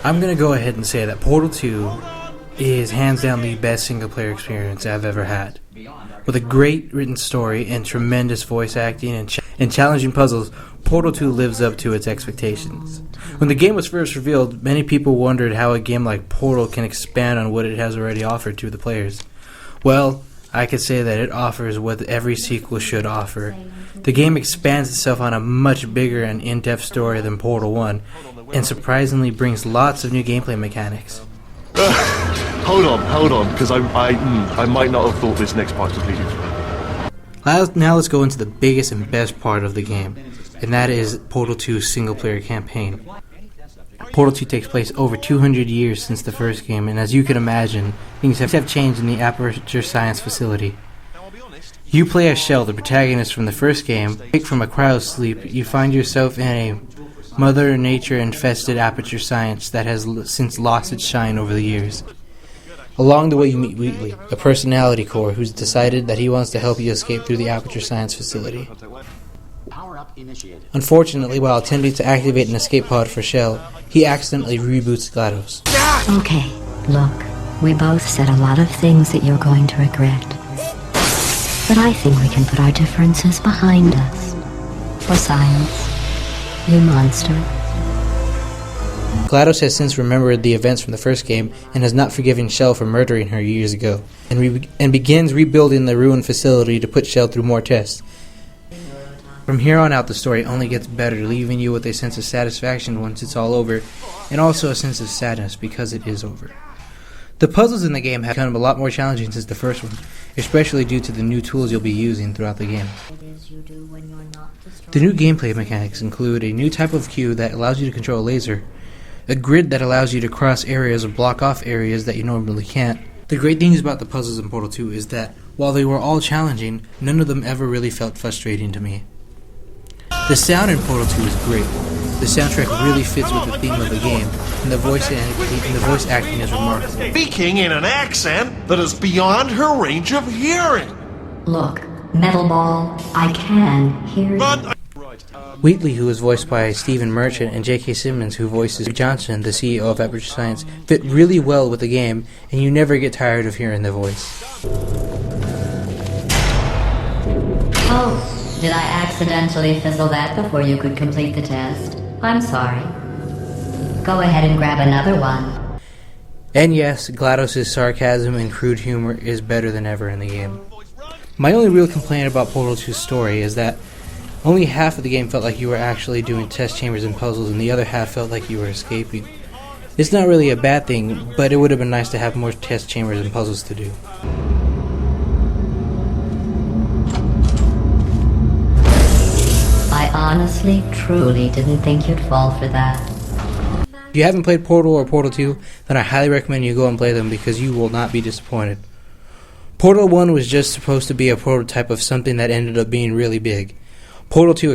I'm going to go ahead and say that Portal 2 is hands down the best single player experience I've ever had. With a great written story and tremendous voice acting and challenging puzzles, Portal 2 lives up to its expectations. When the game was first revealed, many people wondered how a game like Portal can expand on what it has already offered to the players. Well, I could say that it offers what every sequel should offer. The game expands itself on a much bigger and in-depth story than Portal 1, and surprisingly brings lots of new gameplay mechanics. Hold on, because I might not have thought this next part completely through. Now let's go into the biggest and best part of the game, and that is Portal 2's single-player campaign. Portal 2 takes place over 200 years since the first game, and as you can imagine, things have changed in the Aperture Science facility. You play as Shell, the protagonist from the first game. Awake from a cryosleep, you find yourself in a Mother Nature-infested Aperture Science that has since lost its shine over the years. Along the way you meet Wheatley, a personality core who's decided that he wants to help you escape through the Aperture Science facility. Unfortunately, while attempting to activate an escape pod for Shell, he accidentally reboots GLaDOS. Okay, look, we both said a lot of things that you're going to regret. But I think we can put our differences behind us. For science, you monster. GLaDOS has since remembered the events from the first game and has not forgiven Shell for murdering her years ago, and begins rebuilding the ruined facility to put Shell through more tests. From here on out, the story only gets better, leaving you with a sense of satisfaction once it's all over, and also a sense of sadness because it is over. The puzzles in the game have become a lot more challenging since the first one, especially due to the new tools you'll be using throughout the game. The new gameplay mechanics include a new type of cue that allows you to control a laser, a grid that allows you to cross areas or block off areas that you normally can't. The great things about the puzzles in Portal 2 is that, while they were all challenging, none of them ever really felt frustrating to me. The sound in Portal 2 is great. The soundtrack really fits with the theme of the game, and the voice acting is remarkable. Speaking in an accent that is beyond her range of hearing. Look, Metal Ball, I can hear you. Wheatley, who is voiced by Stephen Merchant, and J.K. Simmons, who voices Johnson, the CEO of Aperture Science, fit really well with the game, and you never get tired of hearing the voice. Oh, did I accidentally fizzle that before you could complete the test? I'm sorry. Go ahead and grab another one. And yes, GLaDOS' sarcasm and crude humor is better than ever in the game. My only real complaint about Portal 2's story is that only half of the game felt like you were actually doing test chambers and puzzles, and the other half felt like you were escaping. It's not really a bad thing, but it would have been nice to have more test chambers and puzzles to do. I honestly, truly didn't think you'd fall for that. If you haven't played Portal or Portal 2, then I highly recommend you go and play them because you will not be disappointed. Portal 1 was just supposed to be a prototype of something that ended up being really big. Portal 2